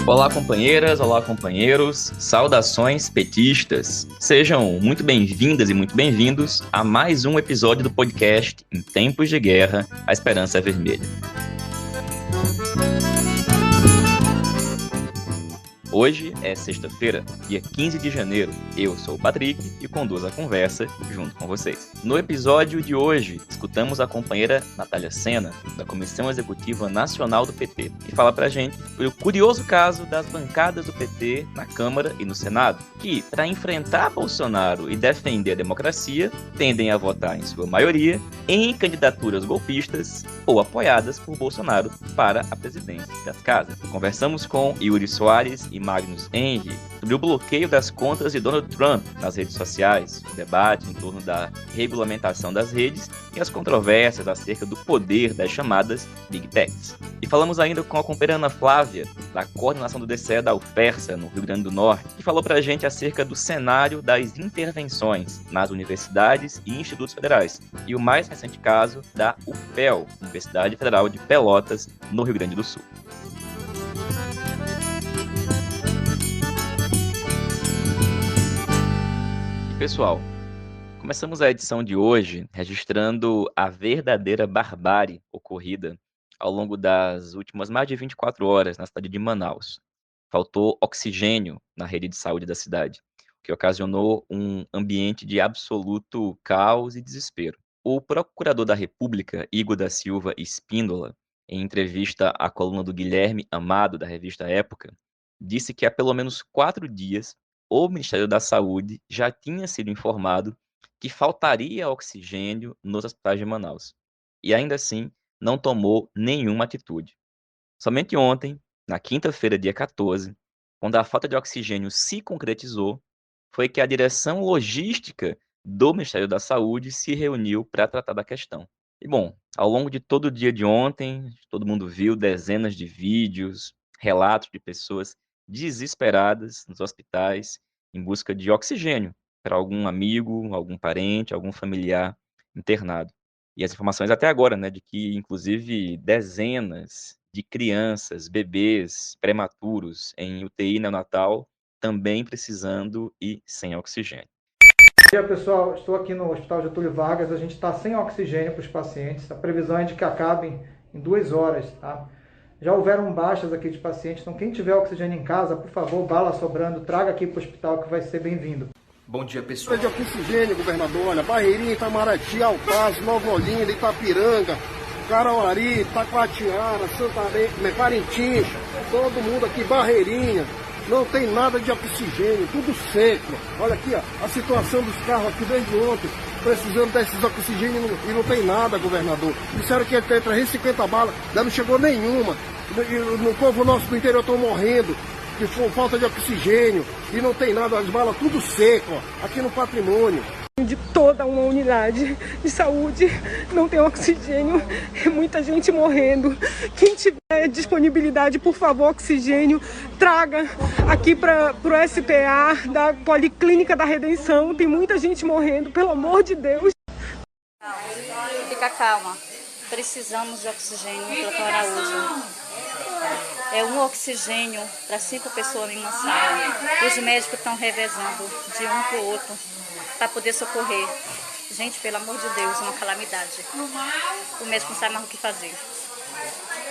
Olá, companheiras, olá, companheiros, saudações petistas. Sejam muito bem-vindas e muito bem-vindos a mais um episódio do podcast Em Tempos de Guerra, a Esperança é Vermelha. Hoje é sexta-feira, dia 15 de janeiro. Eu sou o Patrick e conduzo a conversa junto com vocês. No episódio de hoje, escutamos a companheira Natália Sena, da Comissão Executiva Nacional do PT, que fala pra gente sobre o curioso caso das bancadas do PT na Câmara e no Senado, que, para enfrentar Bolsonaro e defender a democracia, tendem a votar, em sua maioria, em candidaturas golpistas ou apoiadas por Bolsonaro para a presidência das casas. Conversamos com Yuri Soares e Magnus Henry sobre o bloqueio das contas de Donald Trump nas redes sociais, o debate em torno da regulamentação das redes e as controvérsias acerca do poder das chamadas Big Techs. E falamos ainda com a companheira Ana Flávia, da coordenação do DCE da UFERSA, no Rio Grande do Norte, que falou pra gente acerca do cenário das intervenções nas universidades e institutos federais, e o mais recente caso da UFPEL, Universidade Federal de Pelotas, no Rio Grande do Sul. Pessoal, começamos a edição de hoje registrando a verdadeira barbárie ocorrida ao longo das últimas mais de 24 horas na cidade de Manaus. Faltou oxigênio na rede de saúde da cidade, o que ocasionou um ambiente de absoluto caos e desespero. O procurador da República, Igor da Silva Espíndola, em entrevista à coluna do Guilherme Amado, da revista Época, disse que há pelo menos 4 dias o Ministério da Saúde já tinha sido informado que faltaria oxigênio nos hospitais de Manaus. E ainda assim, não tomou nenhuma atitude. Somente ontem, na quinta-feira, dia 14, quando a falta de oxigênio se concretizou, foi que a direção logística do Ministério da Saúde se reuniu para tratar da questão. E bom, ao longo de todo o dia de ontem, todo mundo viu dezenas de vídeos, relatos de pessoas desesperadas nos hospitais em busca de oxigênio para algum amigo, algum parente, algum familiar internado. E as informações até agora, né, de que inclusive dezenas de crianças, bebês prematuros em UTI neonatal também precisando e sem oxigênio. Bom dia, pessoal. Estou aqui no Hospital Getúlio Vargas. A gente está sem oxigênio para os pacientes. A previsão é de que acabem em 2 horas, tá? Já houveram baixas aqui de pacientes, então quem tiver oxigênio em casa, por favor, bala sobrando, traga aqui para o hospital que vai ser bem-vindo. Bom dia, pessoal. De oxigênio, governador, olha, Barreirinha, Itamaraty, Alpaz, Nova Olinda, Itapiranga, Carauari, Taquatiara, Santarém, Parintins, todo mundo aqui, Barreirinha, não tem nada de oxigênio, tudo seco. Olha aqui, ó, a situação dos carros aqui desde ontem, precisando desses oxigênios e não tem nada, governador. Disseram que ia ter 350 balas, ainda não chegou nenhuma. O povo nosso do interior estão morrendo de falta de oxigênio e não tem nada, as balas tudo seco, ó, aqui no patrimônio. De toda uma unidade de saúde não tem oxigênio, é muita gente morrendo. Quem tiver disponibilidade, por favor, oxigênio, traga aqui para o SPA da Policlínica da Redenção. Tem muita gente morrendo, pelo amor de Deus. Fica calma, precisamos de oxigênio no Doutor Araújo. É um oxigênio para 5 pessoas em uma sala. Os médicos estão revezando de um para o outro para poder socorrer. Gente, pelo amor de Deus, uma calamidade. O médico não sabe mais o que fazer.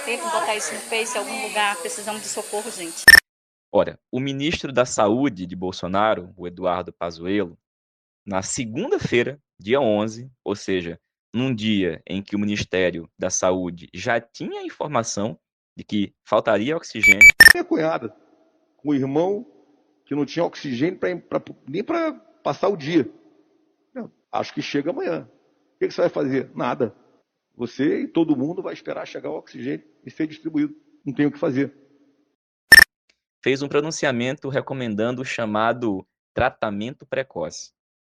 Tentem botar isso no Face em algum lugar, precisamos de socorro, gente. Ora, o ministro da Saúde de Bolsonaro, o Eduardo Pazuello, na segunda-feira, dia 11, ou seja, num dia em que o Ministério da Saúde já tinha informação de que faltaria oxigênio. Minha cunhada, com o irmão que não tinha oxigênio nem para passar o dia. Não, acho que chega amanhã. O que você vai fazer? Nada. Você e todo mundo vai esperar chegar o oxigênio e ser distribuído. Não tem o que fazer. Fez um pronunciamento recomendando o chamado tratamento precoce.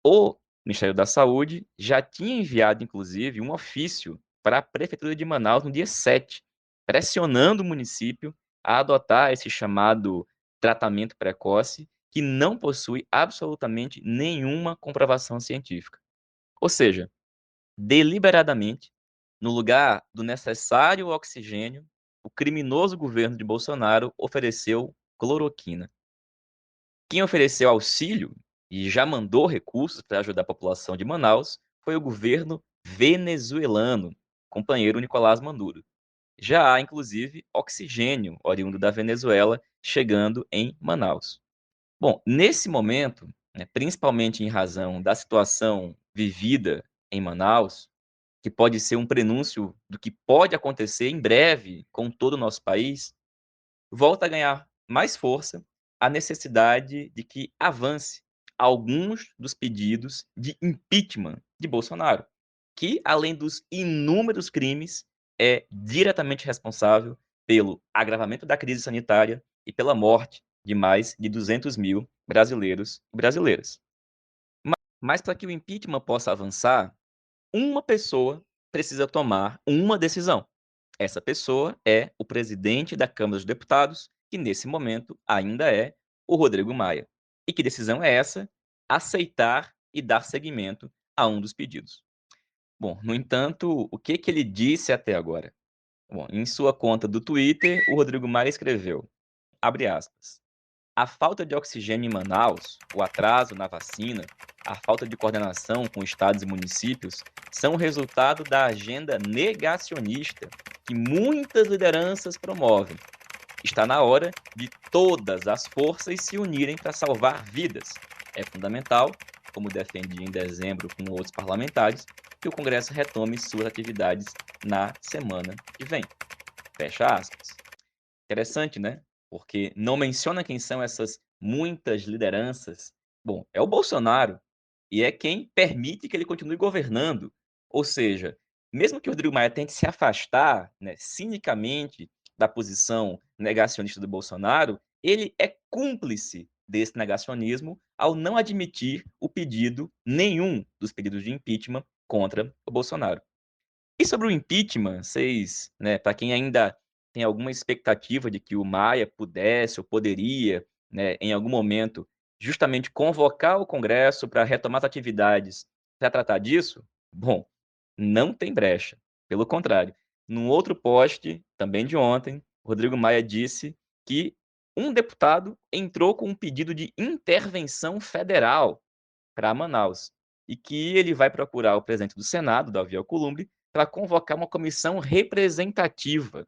O Ministério da Saúde já tinha enviado, inclusive, um ofício para a Prefeitura de Manaus no dia 7, pressionando o município a adotar esse chamado tratamento precoce, que não possui absolutamente nenhuma comprovação científica. Ou seja, deliberadamente, no lugar do necessário oxigênio, o criminoso governo de Bolsonaro ofereceu cloroquina. Quem ofereceu auxílio e já mandou recursos para ajudar a população de Manaus foi o governo venezuelano, companheiro Nicolás Maduro. Já há, inclusive, oxigênio oriundo da Venezuela chegando em Manaus. Bom, nesse momento, né, principalmente em razão da situação vivida em Manaus, que pode ser um prenúncio do que pode acontecer em breve com todo o nosso país, volta a ganhar mais força a necessidade de que avance alguns dos pedidos de impeachment de Bolsonaro, que, além dos inúmeros crimes, é diretamente responsável pelo agravamento da crise sanitária e pela morte de mais de 200 mil brasileiros e brasileiras. Mas para que o impeachment possa avançar, uma pessoa precisa tomar uma decisão. Essa pessoa é o presidente da Câmara dos Deputados, que nesse momento ainda é o Rodrigo Maia. E que decisão é essa? Aceitar e dar seguimento a um dos pedidos. Bom, no entanto, o que ele disse até agora? Bom, em sua conta do Twitter, o Rodrigo Maia escreveu, abre aspas, a falta de oxigênio em Manaus, o atraso na vacina, a falta de coordenação com estados e municípios são resultado da agenda negacionista que muitas lideranças promovem. Está na hora de todas as forças se unirem para salvar vidas. É fundamental, como defendi em dezembro com outros parlamentares, que o Congresso retome suas atividades na semana que vem. Fecha aspas. Interessante, né? Porque não menciona quem são essas muitas lideranças. Bom, é o Bolsonaro, e é quem permite que ele continue governando. Ou seja, mesmo que o Rodrigo Maia tente se afastar, né, cinicamente da posição negacionista do Bolsonaro, ele é cúmplice desse negacionismo ao não admitir nenhum dos pedidos de impeachment contra o Bolsonaro. E sobre o impeachment, vocês, né, para quem ainda tem alguma expectativa de que o Maia pudesse ou poderia, né, em algum momento, justamente convocar o Congresso para retomar as atividades para tratar disso, bom, não tem brecha. Pelo contrário, num outro post, também de ontem, o Rodrigo Maia disse que um deputado entrou com um pedido de intervenção federal para Manaus e que ele vai procurar o presidente do Senado, Davi Alcolumbre, para convocar uma comissão representativa.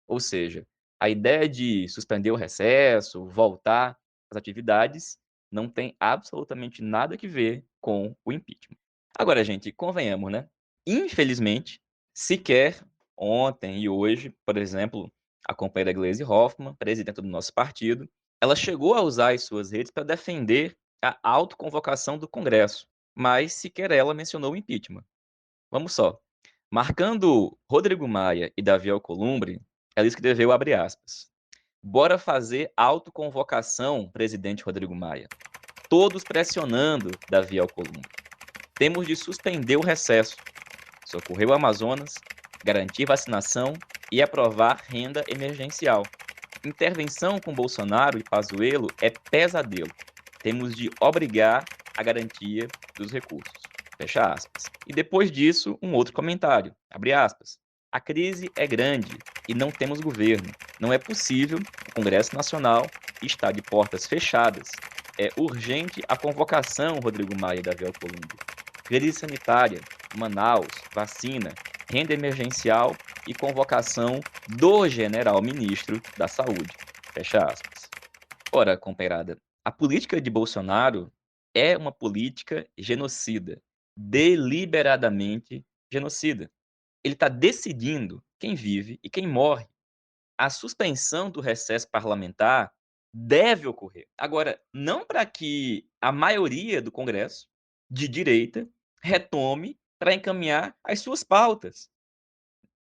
Ou seja, a ideia de suspender o recesso, voltar às atividades, não tem absolutamente nada a ver com o impeachment. Agora, gente, convenhamos, né? Infelizmente, sequer ontem e hoje, por exemplo, a companheira Gleisi Hoffmann, presidenta do nosso partido, ela chegou a usar as suas redes para defender a autoconvocação do Congresso, mas sequer ela mencionou o impeachment. Vamos só. Marcando Rodrigo Maia e Davi Alcolumbre, ela escreveu, abre aspas, bora fazer autoconvocação, presidente Rodrigo Maia. Todos pressionando Davi Alcolumbre. Temos de suspender o recesso, socorrer o Amazonas, garantir vacinação e aprovar renda emergencial. Intervenção com Bolsonaro e Pazuello é pesadelo. Temos de obrigar a garantia dos recursos. Fecha aspas. E depois disso, um outro comentário. Abre aspas. A crise é grande e não temos governo. Não é possível. O Congresso Nacional está de portas fechadas. É urgente a convocação, Rodrigo Maia e Davi Alcolumbre. Crise sanitária, Manaus, vacina, renda emergencial e convocação do general-ministro da Saúde. Fecha aspas. Ora, companheirada, a política de Bolsonaro é uma política genocida, deliberadamente genocida. Ele está decidindo quem vive e quem morre. A suspensão do recesso parlamentar deve ocorrer. Agora, não para que a maioria do Congresso, de direita, retome para encaminhar as suas pautas.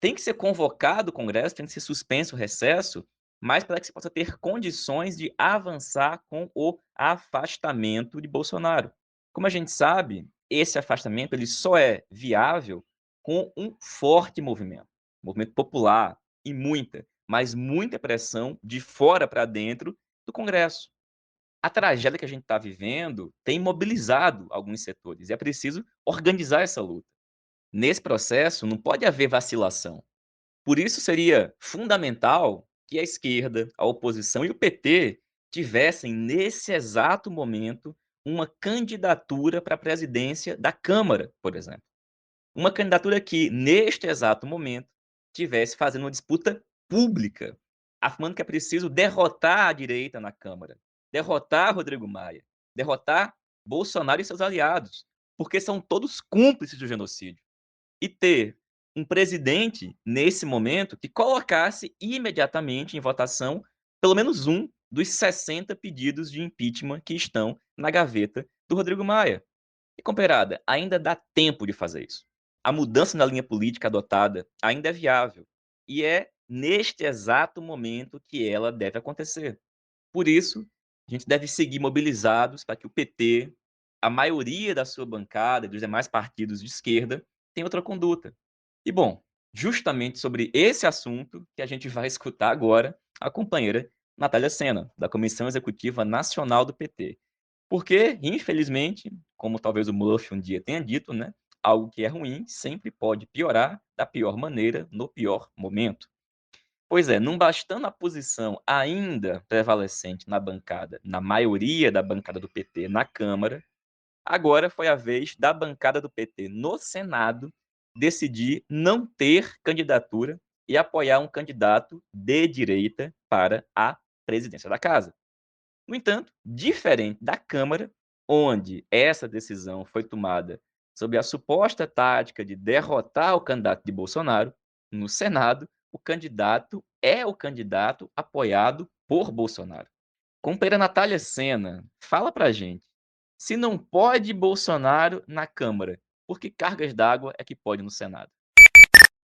Tem que ser convocado o Congresso, tem que ser suspenso o recesso, mas para que se possa ter condições de avançar com o afastamento de Bolsonaro. Como a gente sabe, esse afastamento ele só é viável com um forte movimento popular e mas muita pressão de fora para dentro do Congresso. A tragédia que a gente está vivendo tem mobilizado alguns setores e é preciso organizar essa luta. Nesse processo, não pode haver vacilação. Por isso, seria fundamental que a esquerda, a oposição e o PT tivessem, nesse exato momento, uma candidatura para a presidência da Câmara, por exemplo. Uma candidatura que, neste exato momento, tivesse fazendo uma disputa pública, afirmando que é preciso derrotar a direita na Câmara, derrotar Rodrigo Maia, derrotar Bolsonaro e seus aliados, porque são todos cúmplices do genocídio. E ter um presidente, nesse momento, que colocasse imediatamente em votação pelo menos um dos 60 pedidos de impeachment que estão na gaveta do Rodrigo Maia. E, comparada, ainda dá tempo de fazer isso. A mudança na linha política adotada ainda é viável. E é neste exato momento que ela deve acontecer. Por isso, a gente deve seguir mobilizados para que o PT, a maioria da sua bancada e dos demais partidos de esquerda, tenha outra conduta. E, bom, justamente sobre esse assunto que a gente vai escutar agora a companheira Natália Sena, da Comissão Executiva Nacional do PT. Porque, infelizmente, como talvez o Murphy um dia tenha dito, né, algo que é ruim sempre pode piorar da pior maneira no pior momento. Pois é, não bastando a posição ainda prevalecente na bancada, na maioria da bancada do PT na Câmara, agora foi a vez da bancada do PT no Senado decidir não ter candidatura e apoiar um candidato de direita para a presidência da casa. No entanto, diferente da Câmara, onde essa decisão foi tomada sob a suposta tática de derrotar o candidato de Bolsonaro, no Senado, o candidato é o candidato apoiado por Bolsonaro. Companheira Natália Sena, fala pra gente, se não pode Bolsonaro na Câmara, por que cargas d'água é que pode no Senado?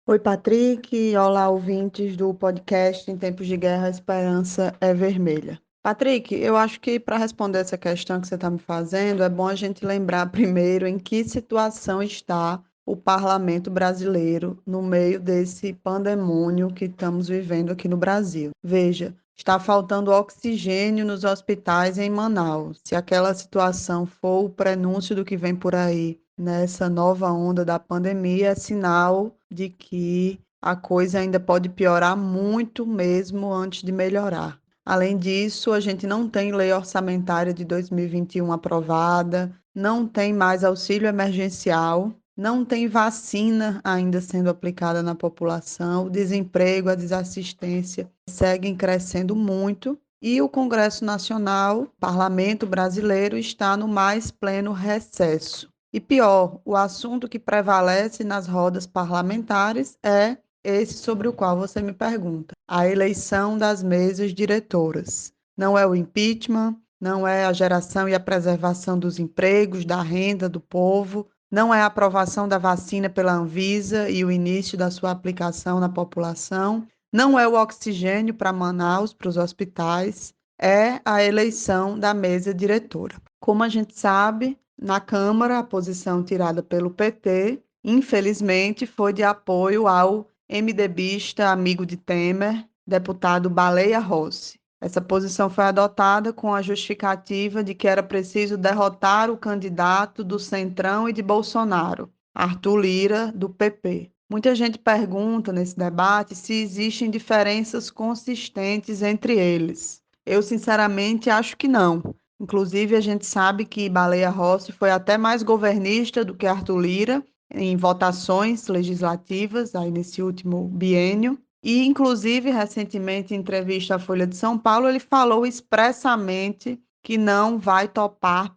Oi, Patrick. Olá, ouvintes do podcast Em Tempos de Guerra, a Esperança é Vermelha. Patrick, eu acho que para responder essa questão que você está me fazendo, é bom a gente lembrar primeiro em que situação está o parlamento brasileiro no meio desse pandemônio que estamos vivendo aqui no Brasil. Veja, está faltando oxigênio nos hospitais em Manaus. Se aquela situação for o prenúncio do que vem por aí nessa nova onda da pandemia, é sinal de que a coisa ainda pode piorar muito mesmo antes de melhorar. Além disso, a gente não tem lei orçamentária de 2021 aprovada, não tem mais auxílio emergencial, não tem vacina ainda sendo aplicada na população, o desemprego, a desassistência seguem crescendo muito e o Congresso Nacional, Parlamento Brasileiro, está no mais pleno recesso. E pior, o assunto que prevalece nas rodas parlamentares é esse sobre o qual você me pergunta: a eleição das mesas diretoras. Não é o impeachment, não é a geração e a preservação dos empregos, da renda do povo, não é a aprovação da vacina pela Anvisa e o início da sua aplicação na população, não é o oxigênio para Manaus, para os hospitais, é a eleição da mesa diretora. Como a gente sabe, na Câmara, a posição tirada pelo PT, infelizmente, foi de apoio ao MDBista amigo de Temer, deputado Baleia Rossi. Essa posição foi adotada com a justificativa de que era preciso derrotar o candidato do Centrão e de Bolsonaro, Arthur Lira, do PP. Muita gente pergunta nesse debate se existem diferenças consistentes entre eles. Eu, sinceramente, acho que não. Inclusive, a gente sabe que Baleia Rossi foi até mais governista do que Arthur Lira em votações legislativas aí nesse último biênio. E, inclusive, recentemente, em entrevista à Folha de São Paulo, ele falou expressamente que não vai topar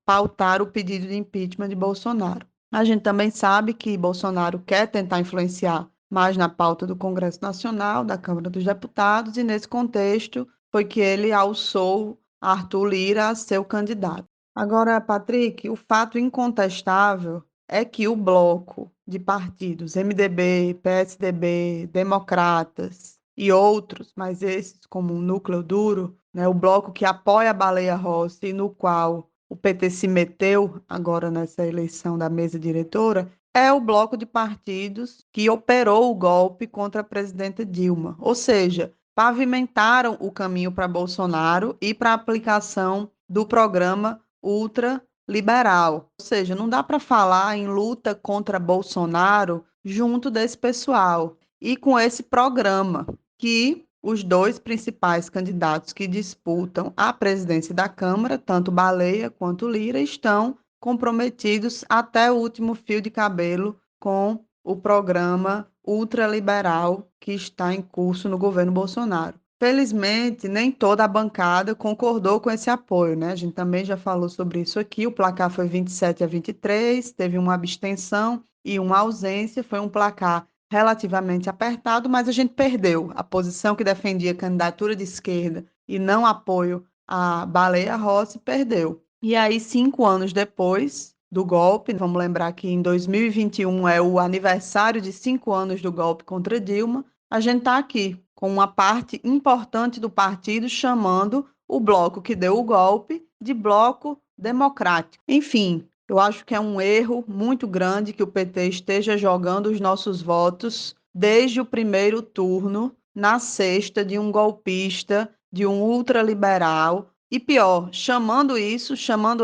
pautar o pedido de impeachment de Bolsonaro. A gente também sabe que Bolsonaro quer tentar influenciar mais na pauta do Congresso Nacional, da Câmara dos Deputados, e nesse contexto foi que ele alçou Arthur Lira a ser o candidato. Agora, Patrick, o fato incontestável é que o bloco de partidos MDB, PSDB, Democratas e outros, mas esses como um núcleo duro, né, o bloco que apoia a Baleia Rossi e no qual o PT se meteu agora nessa eleição da mesa diretora, é o bloco de partidos que operou o golpe contra a presidenta Dilma. Ou seja, pavimentaram o caminho para Bolsonaro e para a aplicação do programa ultraliberal. Ou seja, não dá para falar em luta contra Bolsonaro junto desse pessoal e com esse programa que os dois principais candidatos que disputam a presidência da Câmara, tanto Baleia quanto Lira, estão comprometidos até o último fio de cabelo com o programa ultraliberal que está em curso no governo Bolsonaro. Felizmente, nem toda a bancada concordou com esse apoio, né? A gente também já falou sobre isso aqui. O placar foi 27-23, teve uma abstenção e uma ausência. Foi um placar relativamente apertado, mas a gente perdeu. A posição que defendia a candidatura de esquerda e não apoio à Baleia Rossi perdeu. E aí, 5 anos depois do golpe, vamos lembrar que em 2021 é o aniversário de 5 anos do golpe contra Dilma, a gente está aqui com uma parte importante do partido chamando o bloco que deu o golpe de bloco democrático. Enfim, eu acho que é um erro muito grande que o PT esteja jogando os nossos votos desde o primeiro turno na cesta de um golpista, de um ultraliberal, e pior, chamando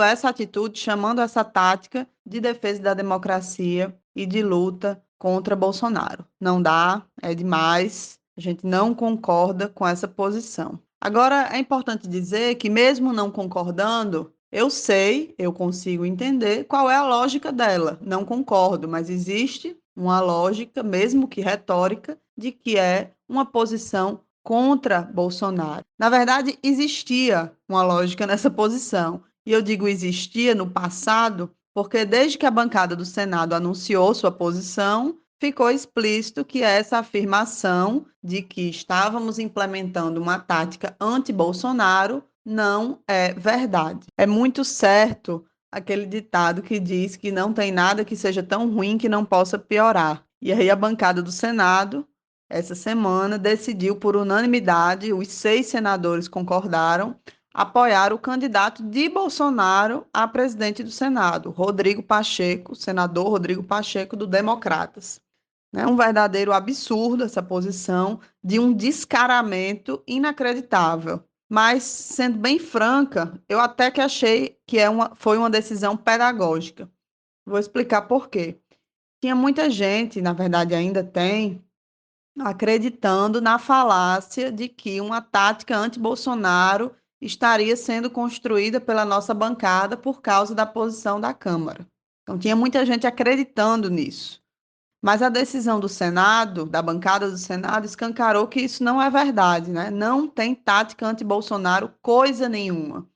essa atitude, chamando essa tática de defesa da democracia e de luta contra Bolsonaro. Não dá, é demais, a gente não concorda com essa posição. Agora, é importante dizer que, mesmo não concordando, eu consigo entender qual é a lógica dela. Não concordo, mas existe uma lógica, mesmo que retórica, de que é uma posição contra Bolsonaro. Na verdade, existia uma lógica nessa posição. E eu digo existia no passado, porque desde que a bancada do Senado anunciou sua posição, ficou explícito que essa afirmação de que estávamos implementando uma tática anti-Bolsonaro não é verdade. É muito certo aquele ditado que diz que não tem nada que seja tão ruim que não possa piorar. E aí a bancada do Senado, essa semana, decidiu por unanimidade, os 6 senadores concordaram, apoiar o candidato de Bolsonaro a presidente do Senado, Rodrigo Pacheco, senador Rodrigo Pacheco, do Democratas. É um verdadeiro absurdo essa posição de um descaramento inacreditável. Mas, sendo bem franca, eu até que achei que foi uma decisão pedagógica. Vou explicar por quê. Tinha muita gente, na verdade ainda tem, acreditando na falácia de que uma tática anti-Bolsonaro estaria sendo construída pela nossa bancada por causa da posição da Câmara. Então, tinha muita gente acreditando nisso. Mas a decisão do Senado, da bancada do Senado, escancarou que isso não é verdade, né? Não tem tática anti-Bolsonaro coisa nenhuma,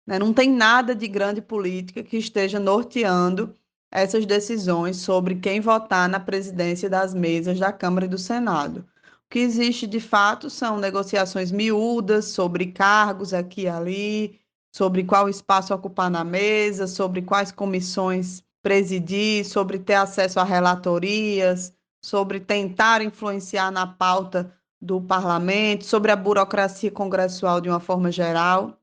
né? Não tem nada de grande política que esteja norteando essas decisões sobre quem votar na presidência das mesas da Câmara e do Senado. O que existe, de fato, são negociações miúdas sobre cargos aqui e ali, sobre qual espaço ocupar na mesa, sobre quais comissões presidir, sobre ter acesso a relatorias, sobre tentar influenciar na pauta do parlamento, sobre a burocracia congressual de uma forma geral.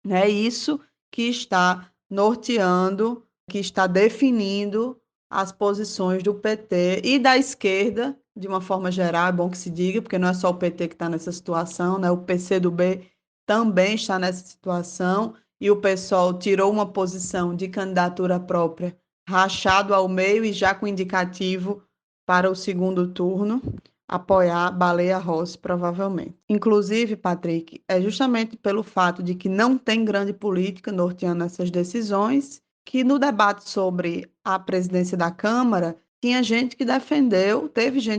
É isso que está norteando, que está definindo as posições do PT e da esquerda, de uma forma geral, é bom que se diga, porque não é só o PT que está nessa situação, né? O PCdoB também está nessa situação, e o PSOL tirou uma posição de candidatura própria, rachado ao meio e já com indicativo para o segundo turno, apoiar Baleia Rossi, provavelmente. Inclusive, Patrick, é justamente pelo fato de que não tem grande política norteando essas decisões, que no debate sobre a presidência da Câmara, teve gente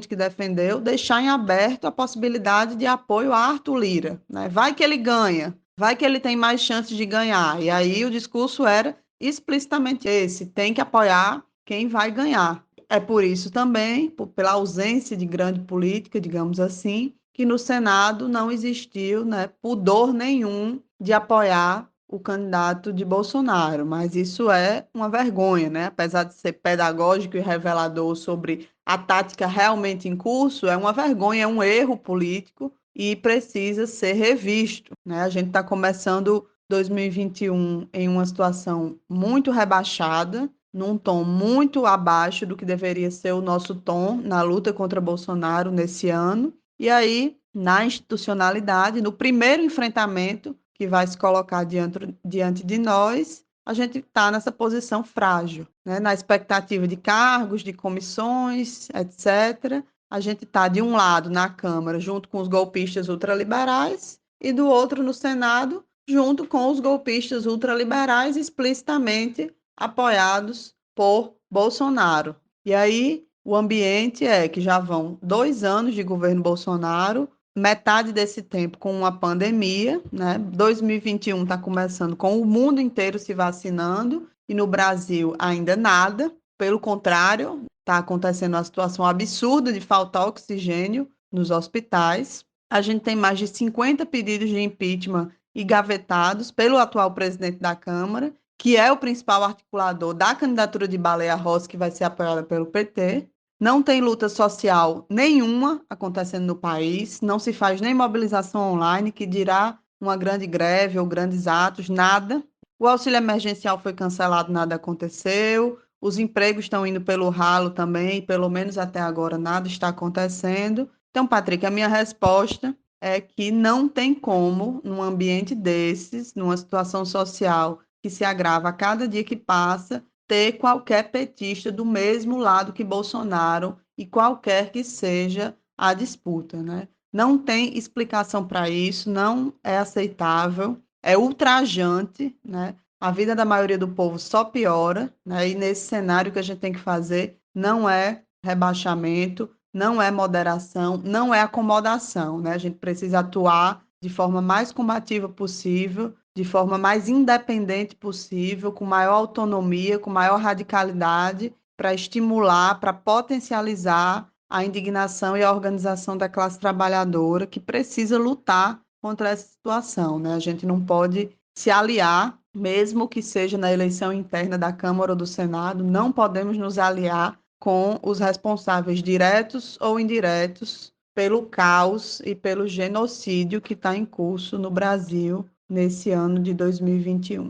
que defendeu deixar em aberto a possibilidade de apoio a Arthur Lira, né? Vai que ele ganha, vai que ele tem mais chances de ganhar. E aí o discurso era explicitamente esse: tem que apoiar quem vai ganhar. É por isso também, pela ausência de grande política, digamos assim, que no Senado não existiu, né, pudor nenhum de apoiar o candidato de Bolsonaro. Mas isso é uma vergonha, né? Apesar de ser pedagógico e revelador sobre a tática realmente em curso, é uma vergonha, é um erro político e precisa ser revisto, né? A gente está começando 2021 em uma situação muito rebaixada, num tom muito abaixo do que deveria ser o nosso tom na luta contra Bolsonaro nesse ano. E aí, na institucionalidade, no primeiro enfrentamento que vai se colocar diante de nós, a gente está nessa posição frágil, né? Na expectativa de cargos, de comissões, etc., a gente está, de um lado, na Câmara, junto com os golpistas ultraliberais, e do outro, no Senado, junto com os golpistas ultraliberais explicitamente apoiados por Bolsonaro. E aí, o ambiente é que já vão 2 anos de governo Bolsonaro, metade desse tempo com uma pandemia, né? 2021 está começando com o mundo inteiro se vacinando, e no Brasil ainda nada. Pelo contrário, está acontecendo uma situação absurda de faltar oxigênio nos hospitais. A gente tem mais de 50 pedidos de impeachment engavetados pelo atual presidente da Câmara, que é o principal articulador da candidatura de Baleia Rossi, que vai ser apoiada pelo PT. Não tem luta social nenhuma acontecendo no país, não se faz nem mobilização online, que dirá uma grande greve ou grandes atos, nada. O auxílio emergencial foi cancelado, nada aconteceu. Os empregos estão indo pelo ralo também, pelo menos até agora nada está acontecendo. Então, Patrick, a minha resposta é que não tem como, num ambiente desses, numa situação social que se agrava a cada dia que passa, ter qualquer petista do mesmo lado que Bolsonaro e qualquer que seja a disputa, né? Não tem explicação para isso, não é aceitável, é ultrajante, né? A vida da maioria do povo só piora, né? E nesse cenário que a gente tem que fazer não é rebaixamento, não é moderação, não é acomodação, né? A gente precisa atuar de forma mais combativa possível, de forma mais independente possível, com maior autonomia, com maior radicalidade, para estimular, para potencializar a indignação e a organização da classe trabalhadora que precisa lutar contra essa situação, né? A gente não pode se aliar, mesmo que seja na eleição interna da Câmara ou do Senado, não podemos nos aliar com os responsáveis diretos ou indiretos pelo caos e pelo genocídio que está em curso no Brasil nesse ano de 2021.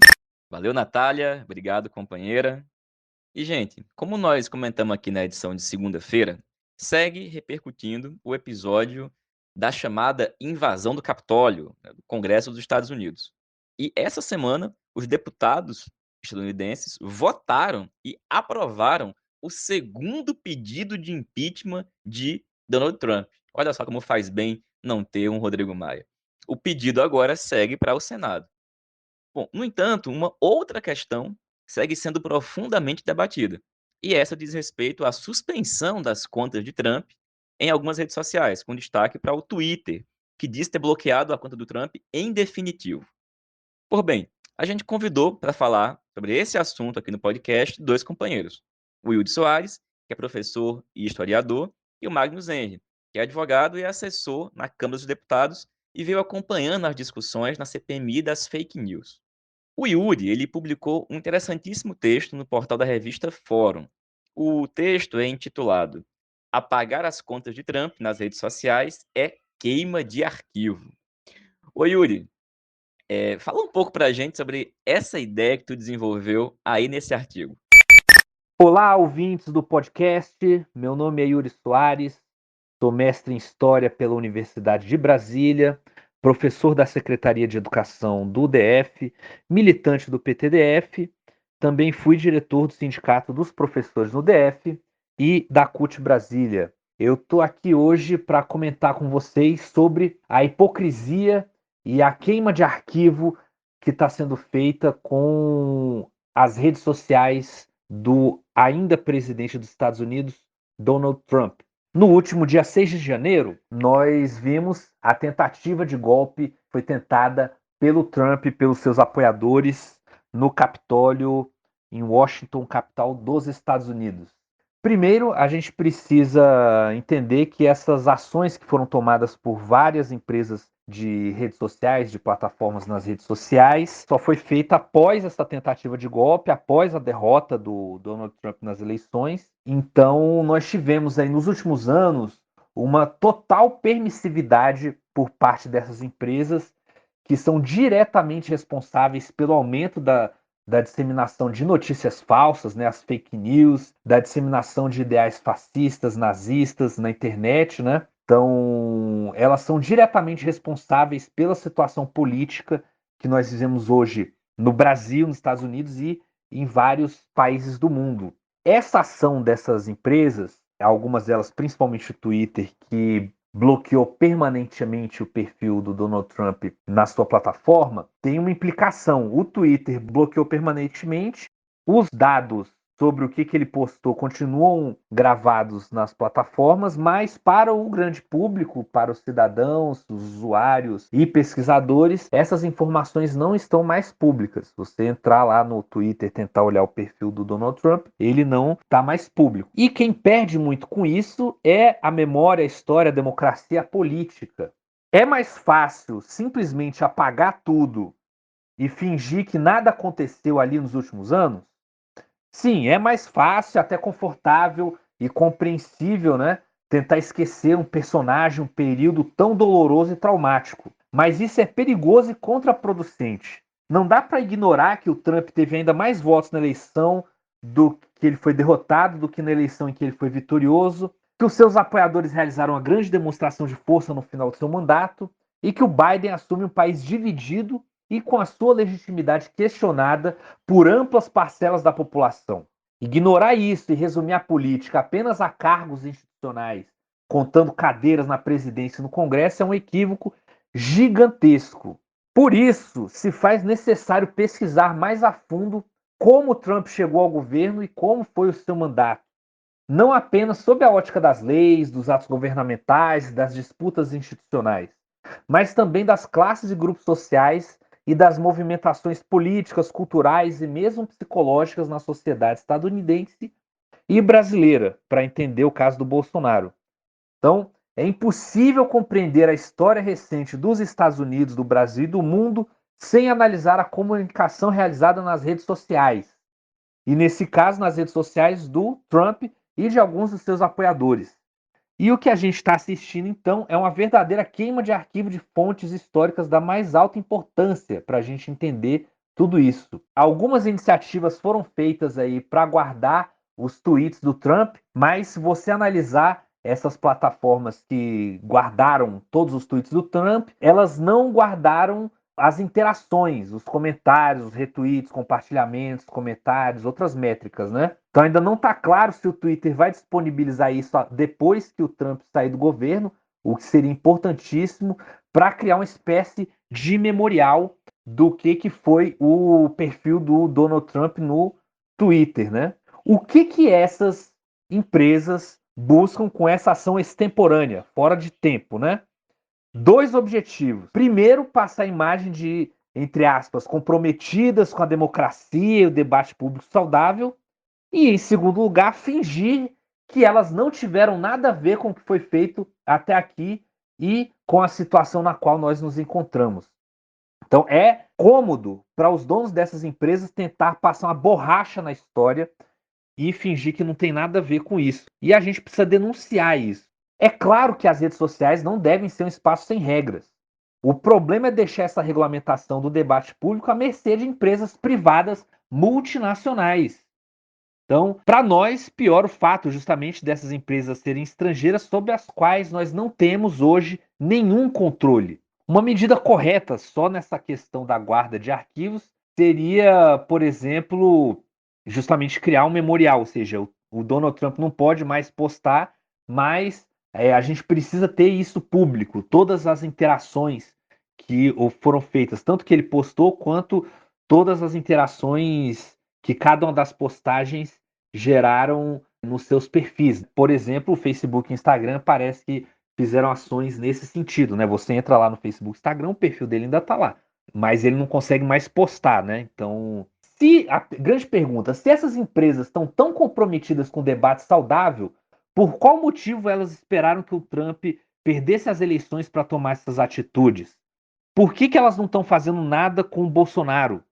Valeu, Natália. Obrigado, companheira. E, gente, como nós comentamos aqui na edição de segunda-feira, segue repercutindo o episódio da chamada invasão do Capitólio, né, do Congresso dos Estados Unidos. E essa semana, os deputados estadunidenses votaram e aprovaram o segundo pedido de impeachment de Donald Trump. Olha só como faz bem não ter um Rodrigo Maia. O pedido agora segue para o Senado. Bom, no entanto, uma outra questão segue sendo profundamente debatida, e essa diz respeito à suspensão das contas de Trump em algumas redes sociais, com destaque para o Twitter, que diz ter bloqueado a conta do Trump em definitivo. Por bem, a gente convidou para falar sobre esse assunto aqui no podcast 2 companheiros, o Wilde Soares, que é professor e historiador, e o Magnus Henry, que é advogado e assessor na Câmara dos Deputados e veio acompanhando as discussões na CPMI das fake news. O Yuri, ele publicou um interessantíssimo texto no portal da revista Fórum. O texto é intitulado Apagar as contas de Trump nas redes sociais é queima de arquivo. Ô Yuri, fala um pouco pra gente sobre essa ideia que tu desenvolveu aí nesse artigo. Olá, ouvintes do podcast. Meu nome é Yuri Soares, sou mestre em História pela Universidade de Brasília, professor da Secretaria de Educação do DF, militante do PTDF, também fui diretor do Sindicato dos Professores no DF e da CUT Brasília. Eu estou aqui hoje para comentar com vocês sobre a hipocrisia e a queima de arquivo que está sendo feita com as redes sociais do ainda presidente dos Estados Unidos, Donald Trump. No último dia 6 de janeiro, nós vimos a tentativa de golpe foi tentada pelo Trump e pelos seus apoiadores no Capitólio em Washington, capital dos Estados Unidos. Primeiro, a gente precisa entender que essas ações que foram tomadas por várias empresas de redes sociais, de plataformas nas redes sociais, só foi feita após essa tentativa de golpe, após a derrota do Donald Trump nas eleições. Então, nós tivemos aí nos últimos anos uma total permissividade por parte dessas empresas que são diretamente responsáveis pelo aumento da disseminação de notícias falsas, né, as fake news, da disseminação de ideais fascistas, nazistas na internet, né? Então, elas são diretamente responsáveis pela situação política que nós vivemos hoje no Brasil, nos Estados Unidos e em vários países do mundo. Essa ação dessas empresas algumas delas, principalmente o Twitter, que bloqueou permanentemente o perfil do Donald Trump na sua plataforma, tem uma implicação. O Twitter bloqueou permanentemente, os dados sobre o que ele postou continuam gravados nas plataformas, mas para o grande público, para os cidadãos, os usuários e pesquisadores, essas informações não estão mais públicas. Você entrar lá no Twitter e tentar olhar o perfil do Donald Trump, ele não está mais público. E quem perde muito com isso é a memória, a história, a democracia, a política. É mais fácil simplesmente apagar tudo e fingir que nada aconteceu ali nos últimos anos? Sim, é mais fácil, até confortável e compreensível, né? Tentar esquecer um personagem, um período tão doloroso e traumático. Mas isso é perigoso e contraproducente. Não dá para ignorar que o Trump teve ainda mais votos na eleição do que ele foi derrotado, do que na eleição em que ele foi vitorioso, que os seus apoiadores realizaram uma grande demonstração de força no final do seu mandato e que o Biden assume um país dividido e com a sua legitimidade questionada por amplas parcelas da população. Ignorar isso e resumir a política apenas a cargos institucionais, contando cadeiras na presidência e no Congresso, é um equívoco gigantesco. Por isso, se faz necessário pesquisar mais a fundo como Trump chegou ao governo e como foi o seu mandato. Não apenas sob a ótica das leis, dos atos governamentais, das disputas institucionais, mas também das classes e grupos sociais e das movimentações políticas, culturais e mesmo psicológicas na sociedade estadunidense e brasileira, para entender o caso do Bolsonaro. Então, é impossível compreender a história recente dos Estados Unidos, do Brasil e do mundo sem analisar a comunicação realizada nas redes sociais. E, nesse caso, nas redes sociais do Trump e de alguns dos seus apoiadores. E o que a gente está assistindo, então, é uma verdadeira queima de arquivo de fontes históricas da mais alta importância para a gente entender tudo isso. Algumas iniciativas foram feitas aí para guardar os tweets do Trump, mas se você analisar essas plataformas que guardaram todos os tweets do Trump, elas não guardaram as interações, os comentários, os retweets, compartilhamentos, comentários, outras métricas, né? Então ainda não está claro se o Twitter vai disponibilizar isso depois que o Trump sair do governo, o que seria importantíssimo para criar uma espécie de memorial do que foi o perfil do Donald Trump no Twitter, né? O que essas empresas buscam com essa ação extemporânea, fora de tempo, né? Dois objetivos. Primeiro, passar a imagem de, entre aspas, comprometidas com a democracia e o debate público saudável. E, em segundo lugar, fingir que elas não tiveram nada a ver com o que foi feito até aqui e com a situação na qual nós nos encontramos. Então, é cômodo para os donos dessas empresas tentar passar uma borracha na história e fingir que não tem nada a ver com isso. E a gente precisa denunciar isso. É claro que as redes sociais não devem ser um espaço sem regras. O problema é deixar essa regulamentação do debate público à mercê de empresas privadas multinacionais. Então, para nós, pior o fato justamente dessas empresas serem estrangeiras sobre as quais nós não temos hoje nenhum controle. Uma medida correta só nessa questão da guarda de arquivos seria, por exemplo, justamente criar um memorial, ou seja, o Donald Trump não pode mais postar, mas a gente precisa ter isso público, todas as interações que foram feitas, tanto que ele postou, quanto todas as interações que cada uma das postagens geraram nos seus perfis. Por exemplo, o Facebook e o Instagram parece que fizeram ações nesse sentido, né? Você entra lá no Facebook e Instagram, o perfil dele ainda está lá, mas ele não consegue mais postar, né? Então, a grande pergunta, se essas empresas estão tão comprometidas com o debate saudável, por qual motivo elas esperaram que o Trump perdesse as eleições para tomar essas atitudes? Por que elas não estão fazendo nada com o Bolsonaro?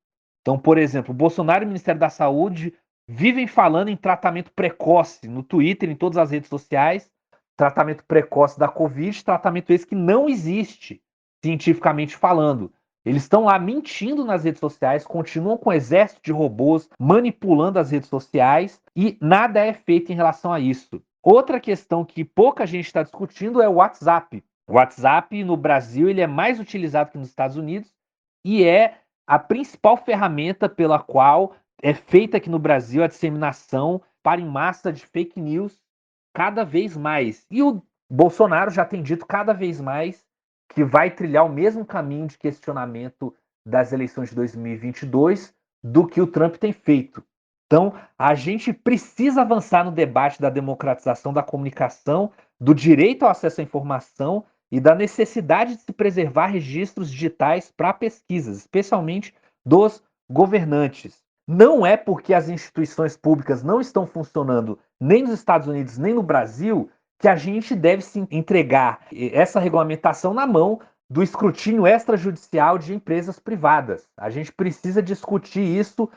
Então, por exemplo, o Bolsonaro e o Ministério da Saúde vivem falando em tratamento precoce no Twitter, em todas as redes sociais, tratamento precoce da Covid, tratamento esse que não existe, cientificamente falando. Eles estão lá mentindo nas redes sociais, continuam com um exército de robôs manipulando as redes sociais e nada é feito em relação a isso. Outra questão que pouca gente está discutindo é o WhatsApp. O WhatsApp no Brasil ele é mais utilizado que nos Estados Unidos e é a principal ferramenta pela qual é feita aqui no Brasil a disseminação para em massa de fake news cada vez mais. E o Bolsonaro já tem dito cada vez mais que vai trilhar o mesmo caminho de questionamento das eleições de 2022 do que o Trump tem feito. Então, a gente precisa avançar no debate da democratização da comunicação, do direito ao acesso à informação e da necessidade de se preservar registros digitais para pesquisas, especialmente dos governantes. Não é porque as instituições públicas não estão funcionando nem nos Estados Unidos nem no Brasil que a gente deve se entregar essa regulamentação na mão do escrutínio extrajudicial de empresas privadas. A gente precisa discutir isso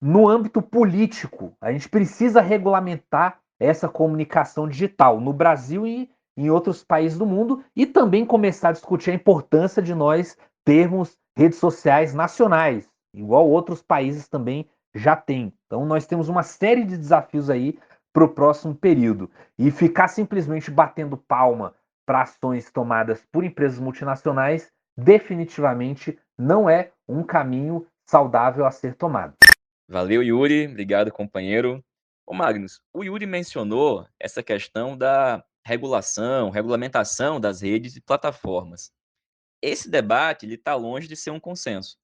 no âmbito político. A gente precisa regulamentar essa comunicação digital no Brasil e em outros países do mundo e também começar a discutir a importância de nós termos redes sociais nacionais, igual outros países também já têm. Então nós temos uma série de desafios aí para o próximo período. E ficar simplesmente batendo palma para ações tomadas por empresas multinacionais definitivamente não é um caminho saudável a ser tomado. Valeu, Yuri. Obrigado, companheiro. Ô, Magnus, o Yuri mencionou essa questão da regulamentação das redes e plataformas. Esse debate está longe de ser um consenso.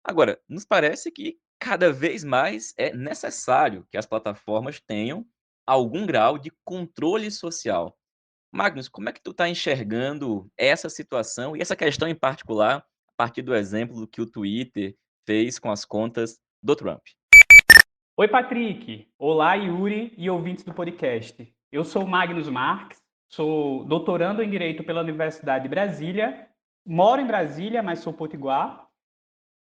Agora, nos parece que cada vez mais é necessário que as plataformas tenham algum grau de controle social. Magnus, como é que tu está enxergando essa situação e essa questão em particular, a partir do exemplo do que o Twitter fez com as contas do Trump? Oi, Patrick. Olá, Yuri e ouvintes do podcast. Eu sou Magnus Marques, sou doutorando em Direito pela Universidade de Brasília, moro em Brasília, mas sou potiguar,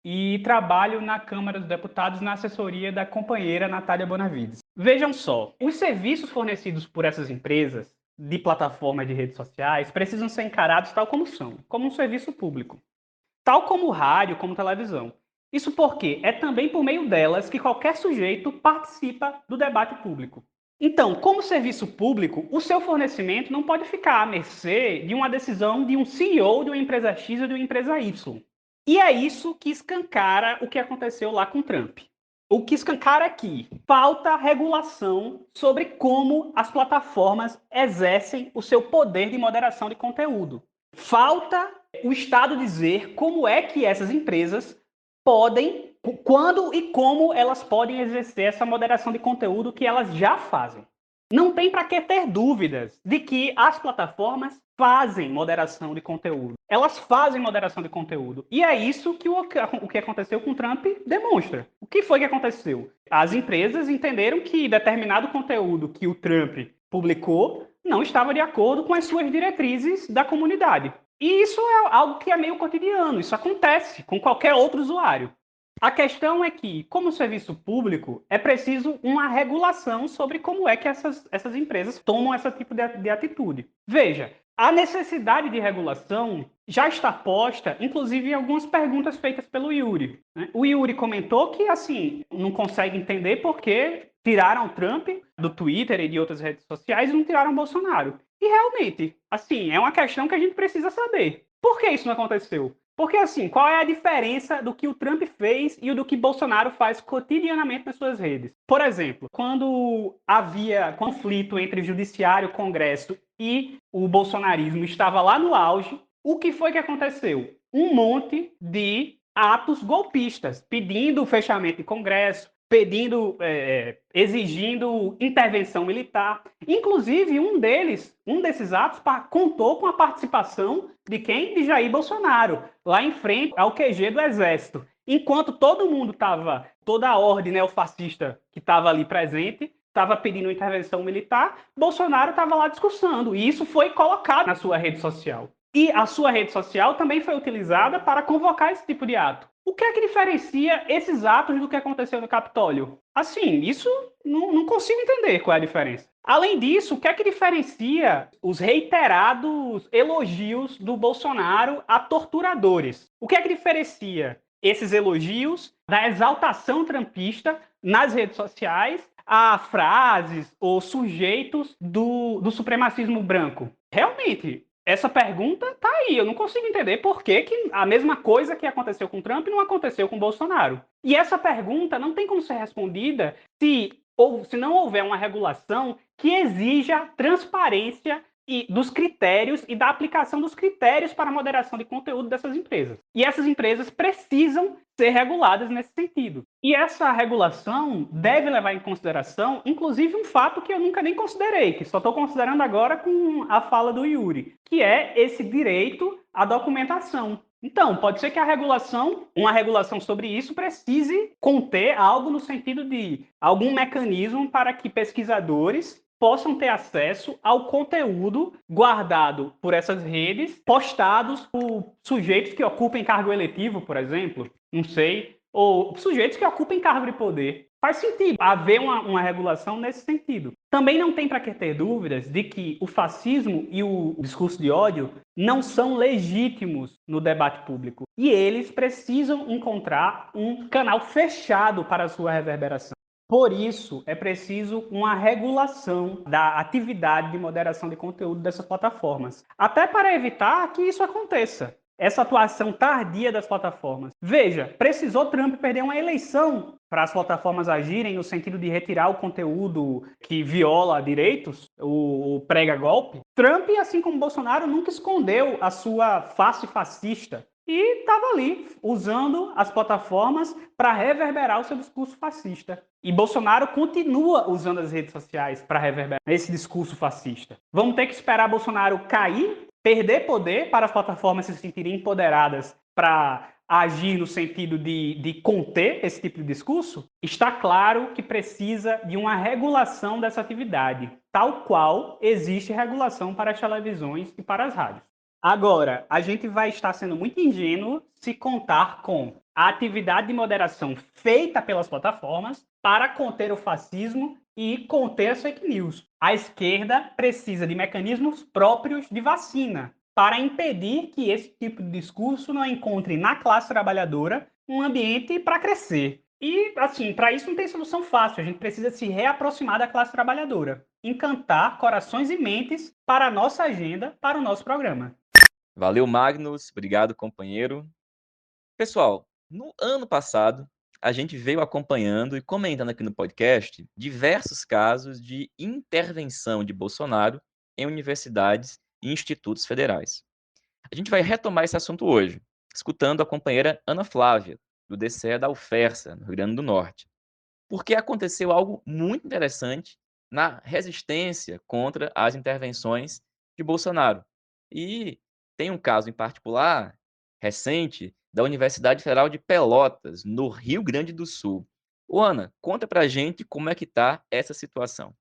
e trabalho na Câmara dos Deputados na assessoria da companheira Natália Bonavides. Vejam só, os serviços fornecidos por essas empresas de plataformas de redes sociais precisam ser encarados tal como são, como um serviço público, tal como rádio, como televisão. Isso porque é também por meio delas que qualquer sujeito participa do debate público. Então, como serviço público, o seu fornecimento não pode ficar à mercê de uma decisão de um CEO de uma empresa X ou de uma empresa Y. E é isso que escancara o que aconteceu lá com Trump. O que escancara é que falta regulação sobre como as plataformas exercem o seu poder de moderação de conteúdo. Falta o Estado dizer como é que essas empresas podem, quando e como elas podem exercer essa moderação de conteúdo que elas já fazem. Não tem para que ter dúvidas de que as plataformas fazem moderação de conteúdo. Elas fazem moderação de conteúdo. E é isso que o que aconteceu com o Trump demonstra. O que foi que aconteceu? As empresas entenderam que determinado conteúdo que o Trump publicou não estava de acordo com as suas diretrizes da comunidade. E isso é algo que é meio cotidiano, isso acontece com qualquer outro usuário. A questão é que, como serviço público, é preciso uma regulação sobre como é que essas empresas tomam esse tipo de atitude. Veja, a necessidade de regulação já está posta, inclusive, em algumas perguntas feitas pelo Yuri. O Yuri comentou que, assim, não consegue entender por que tiraram o Trump do Twitter e de outras redes sociais e não tiraram o Bolsonaro. E realmente, assim, é uma questão que a gente precisa saber. Por que isso não aconteceu? Porque, assim, qual é a diferença do que o Trump fez e do que Bolsonaro faz cotidianamente nas suas redes? Por exemplo, quando havia conflito entre o Judiciário, o Congresso e o bolsonarismo estava lá no auge, o que foi que aconteceu? Um monte de atos golpistas, pedindo o fechamento do Congresso, exigindo intervenção militar. Inclusive, um desses atos contou com a participação de quem? De Jair Bolsonaro, lá em frente ao QG do Exército. Enquanto todo mundo estava, toda a ordem neofascista que estava ali presente, estava pedindo intervenção militar, Bolsonaro estava lá discursando. E isso foi colocado na sua rede social. E a sua rede social também foi utilizada para convocar esse tipo de ato. O que é que diferencia esses atos do que aconteceu no Capitólio? Assim, isso não consigo entender qual é a diferença. Além disso, o que é que diferencia os reiterados elogios do Bolsonaro a torturadores? O que é que diferencia esses elogios da exaltação trumpista nas redes sociais a frases ou sujeitos do supremacismo branco? Realmente, essa pergunta tá aí, eu não consigo entender por que a mesma coisa que aconteceu com Trump não aconteceu com Bolsonaro. E essa pergunta não tem como ser respondida se ou se não houver uma regulação que exija transparência dos critérios e da aplicação dos critérios para a moderação de conteúdo dessas empresas. E essas empresas precisam ser reguladas nesse sentido. E essa regulação deve levar em consideração, inclusive, um fato que eu nunca nem considerei, que só estou considerando agora com a fala do Yuri, que é esse direito à documentação. Então, pode ser que uma regulação sobre isso, precise conter algo no sentido de algum mecanismo para que pesquisadores possam ter acesso ao conteúdo guardado por essas redes, postados por sujeitos que ocupem cargo eletivo, por exemplo, não sei, ou sujeitos que ocupem cargo de poder. Faz sentido haver uma regulação nesse sentido. Também não tem para que ter dúvidas de que o fascismo e o discurso de ódio não são legítimos no debate público. E eles precisam encontrar um canal fechado para a sua reverberação. Por isso, é preciso uma regulação da atividade de moderação de conteúdo dessas plataformas. Até para evitar que isso aconteça. Essa atuação tardia das plataformas. Veja, precisou Trump perder uma eleição para as plataformas agirem no sentido de retirar o conteúdo que viola direitos, o prega golpe. Trump, assim como Bolsonaro, nunca escondeu a sua face fascista. E estava ali, usando as plataformas para reverberar o seu discurso fascista. E Bolsonaro continua usando as redes sociais para reverberar esse discurso fascista. Vamos ter que esperar Bolsonaro cair, perder poder para as plataformas se sentirem empoderadas para agir no sentido de conter esse tipo de discurso? Está claro que precisa de uma regulação dessa atividade, tal qual existe regulação para as televisões e para as rádios. Agora, a gente vai estar sendo muito ingênuo se contar com a atividade de moderação feita pelas plataformas para conter o fascismo e conter as fake news. A esquerda precisa de mecanismos próprios de vacina para impedir que esse tipo de discurso não encontre na classe trabalhadora um ambiente para crescer. E, assim, para isso não tem solução fácil. A gente precisa se reaproximar da classe trabalhadora, encantar corações e mentes para a nossa agenda, para o nosso programa. Valeu, Magnus. Obrigado, companheiro. Pessoal, no ano passado, a gente veio acompanhando e comentando aqui no podcast diversos casos de intervenção de Bolsonaro em universidades e institutos federais. A gente vai retomar esse assunto hoje, escutando a companheira Ana Flávia, do DCE da UFERSA, no Rio Grande do Norte. Porque aconteceu algo muito interessante na resistência contra as intervenções de Bolsonaro. E tem um caso em particular, recente, da Universidade Federal de Pelotas, no Rio Grande do Sul. Ô, Ana, conta pra gente como é que tá essa situação.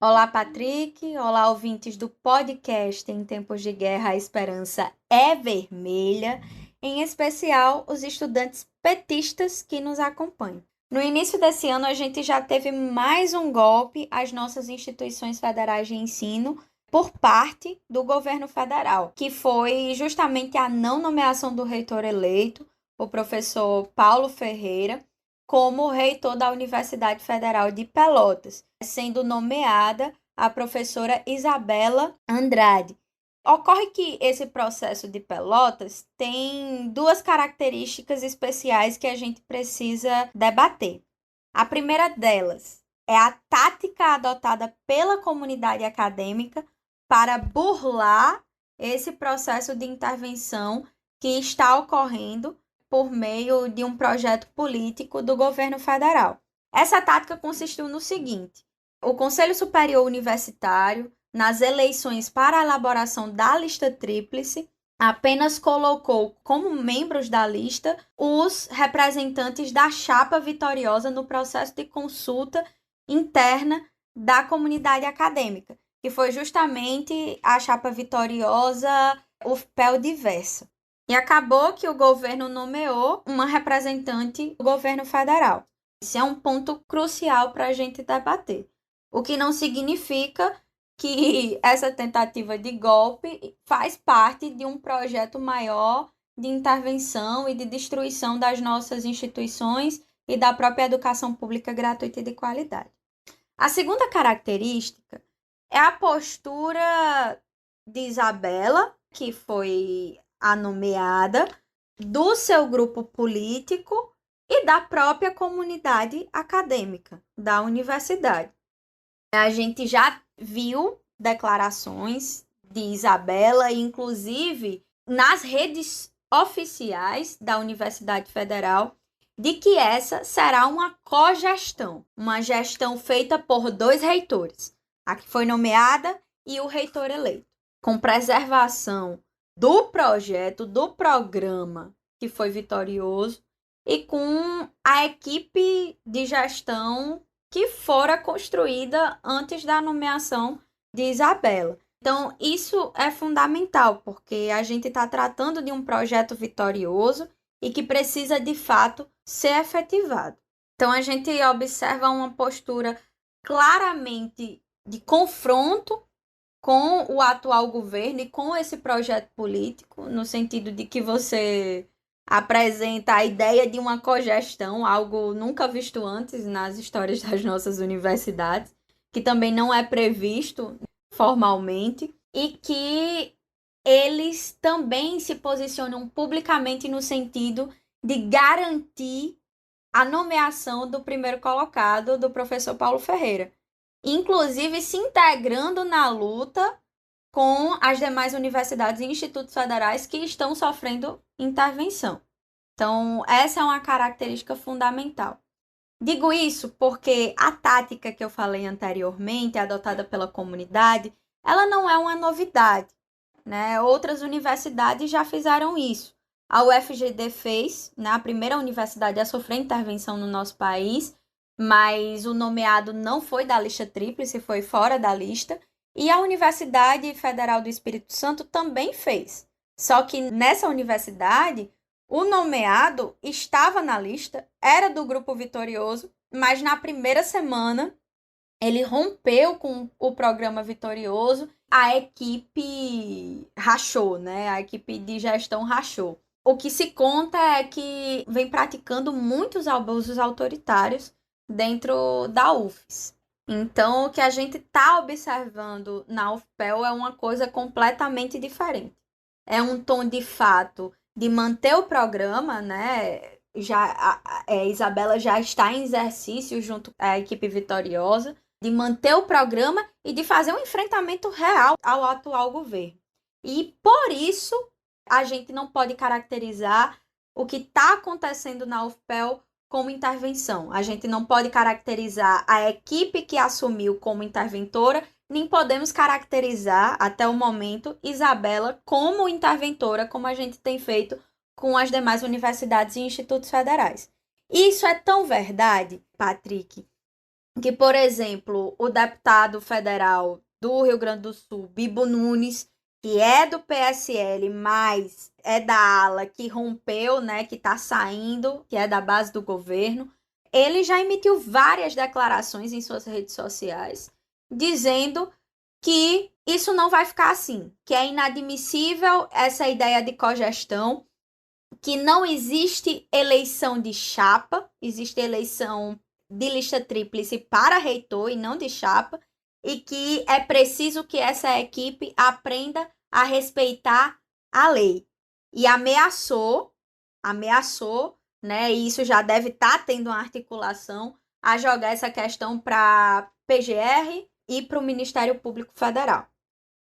Olá, Patrick. Olá, ouvintes do podcast Em Tempos de Guerra, a Esperança é Vermelha. Em especial, os estudantes petistas que nos acompanham. No início desse ano, a gente já teve mais um golpe às nossas instituições federais de ensino por parte do governo federal, que foi justamente a não nomeação do reitor eleito, o professor Paulo Ferreira, como reitor da Universidade Federal de Pelotas, sendo nomeada a professora Isabela Andrade. Ocorre que esse processo de Pelotas tem duas características especiais que a gente precisa debater. A primeira delas é a tática adotada pela comunidade acadêmica para burlar esse processo de intervenção que está ocorrendo por meio de um projeto político do governo federal. Essa tática consistiu no seguinte: o Conselho Superior Universitário, nas eleições para a elaboração da lista tríplice, apenas colocou como membros da lista os representantes da chapa vitoriosa no processo de consulta interna da comunidade acadêmica, que foi justamente a chapa vitoriosa UFPEL Diversa. E acabou que o governo nomeou uma representante do governo federal. Isso é um ponto crucial para a gente debater. O que não significa que essa tentativa de golpe faz parte de um projeto maior de intervenção e de destruição das nossas instituições e da própria educação pública gratuita e de qualidade. A segunda característica é a postura de Isabela, que foi a nomeada, do seu grupo político e da própria comunidade acadêmica da universidade. A gente já viu declarações de Isabela, inclusive nas redes oficiais da Universidade Federal, de que essa será uma cogestão, uma gestão feita por 2 reitores, a que foi nomeada e o reitor eleito, com preservação do projeto, do programa que foi vitorioso e com a equipe de gestão que fora construída antes da nomeação de Isabela. Então, isso é fundamental, porque a gente está tratando de um projeto vitorioso e que precisa, de fato, ser efetivado. Então, a gente observa uma postura claramente de confronto com o atual governo e com esse projeto político, no sentido de que você apresenta a ideia de uma cogestão, algo nunca visto antes nas histórias das nossas universidades, que também não é previsto formalmente, e que eles também se posicionam publicamente no sentido de garantir a nomeação do primeiro colocado, do professor Paulo Ferreira, inclusive se integrando na luta com as demais universidades e institutos federais que estão sofrendo intervenção. Então, essa é uma característica fundamental. Digo isso porque a tática que eu falei anteriormente, adotada pela comunidade, ela não é uma novidade, né? Outras universidades já fizeram isso. A UFGD fez, né? A primeira universidade a sofrer intervenção no nosso país, mas o nomeado não foi da lista tríplice, foi fora da lista. E a Universidade Federal do Espírito Santo também fez. Só que nessa universidade, o nomeado estava na lista, era do grupo vitorioso, mas na primeira semana ele rompeu com o programa vitorioso, a equipe rachou, né? A equipe de gestão rachou. O que se conta é que vem praticando muitos abusos autoritários dentro da UFES. Então, o que a gente está observando na UFPEL é uma coisa completamente diferente. É um tom de fato de manter o programa, né? Isabela já está em exercício junto à equipe vitoriosa, de manter o programa e de fazer um enfrentamento real ao atual governo. E por isso a gente não pode caracterizar o que está acontecendo na UFPEL como intervenção. A gente não pode caracterizar a equipe que assumiu como interventora, nem podemos caracterizar, até o momento, Isabela como interventora, como a gente tem feito com as demais universidades e institutos federais. Isso é tão verdade, Patrick, que, por exemplo, o deputado federal do Rio Grande do Sul, Bibo Nunes, que é do PSL, mas é da ala que rompeu, né, que está saindo, que é da base do governo, ele já emitiu várias declarações em suas redes sociais, dizendo que isso não vai ficar assim, que é inadmissível essa ideia de cogestão, que não existe eleição de chapa, existe eleição de lista tríplice para reitor e não de chapa, e que é preciso que essa equipe aprenda a respeitar a lei. E ameaçou, né, e isso já deve estar tendo uma articulação, a jogar essa questão para PGR e para o Ministério Público Federal.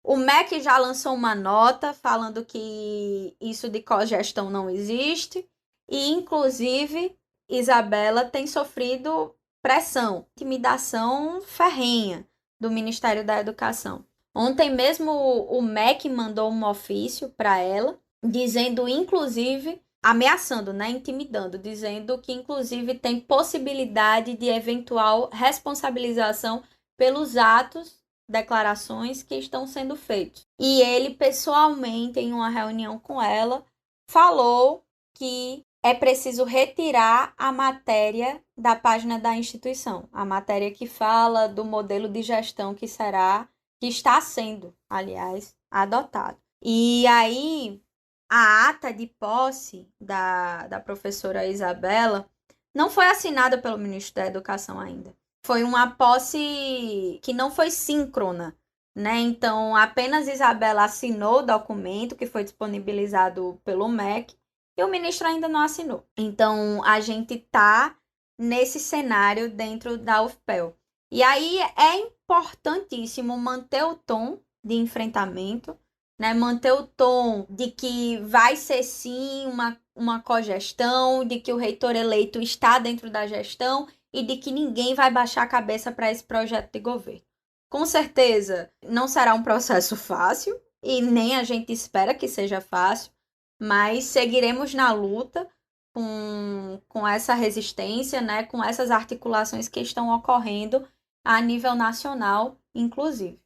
O MEC já lançou uma nota falando que isso de cogestão não existe e, inclusive, Isabela tem sofrido pressão, intimidação ferrenha do Ministério da Educação. Ontem mesmo o MEC mandou um ofício para ela, dizendo, inclusive, ameaçando, né, intimidando, dizendo que, inclusive, tem possibilidade de eventual responsabilização pelos atos, declarações que estão sendo feitos. E ele, pessoalmente, em uma reunião com ela, falou que é preciso retirar a matéria da página da instituição, a matéria que fala do modelo de gestão que está sendo, aliás, adotado. E aí, a ata de posse da professora Isabela não foi assinada pelo ministro da Educação ainda. Foi uma posse que não foi síncrona, né? Então, apenas Isabela assinou o documento que foi disponibilizado pelo MEC e o ministro ainda não assinou. Então, a gente está nesse cenário dentro da UFPEL. E aí é importantíssimo manter o tom de enfrentamento, né? Manter o tom de que vai ser sim uma cogestão, de que o reitor eleito está dentro da gestão e de que ninguém vai baixar a cabeça para esse projeto de governo. Com certeza não será um processo fácil e nem a gente espera que seja fácil, mas seguiremos na luta com essa resistência, né? Com essas articulações que estão ocorrendo a nível nacional, inclusive.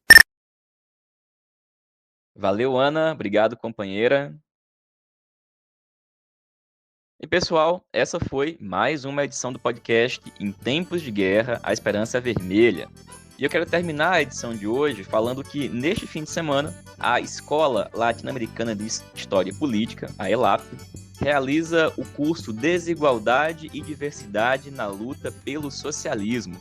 Valeu, Ana. Obrigado, companheira. E, pessoal, essa foi mais uma edição do podcast Em Tempos de Guerra, a Esperança é Vermelha. E eu quero terminar a edição de hoje falando que, neste fim de semana, a Escola Latino-Americana de História Política, a ELAP, realiza o curso Desigualdade e Diversidade na Luta pelo Socialismo.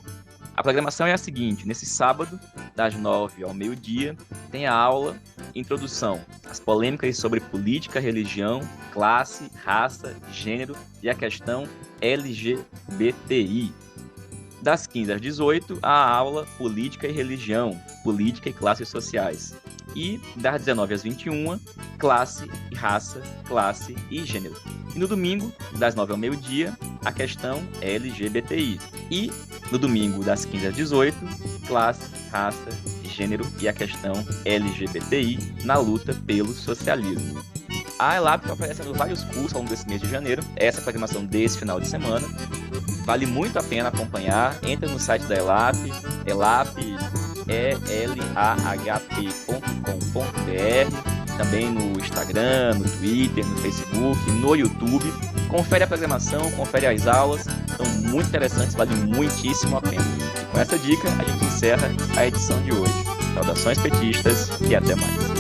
A programação é a seguinte: nesse sábado, das 9 ao meio-dia, tem a aula Introdução às polêmicas sobre política, religião, classe, raça, gênero e a questão LGBTI. Das 15 às 18, a aula Política e Religião, Política e Classes Sociais. E das 19 às 21, Classe e Raça, Classe e Gênero. E no domingo, das 9 ao meio-dia, a questão LGBTI. E no domingo, das 15 às 18, Classe, Raça, Gênero e a questão LGBTI na luta pelo socialismo. A ELAP está oferecendo vários cursos ao longo desse mês de janeiro. Essa é a programação desse final de semana. Vale muito a pena acompanhar. Entra no site da ELAP, elap.com.br, também no Instagram, no Twitter, no Facebook, no YouTube. Confere a programação, confere as aulas, são muito interessantes, vale muitíssimo a pena. E com essa dica, a gente encerra a edição de hoje. Saudações petistas e até mais.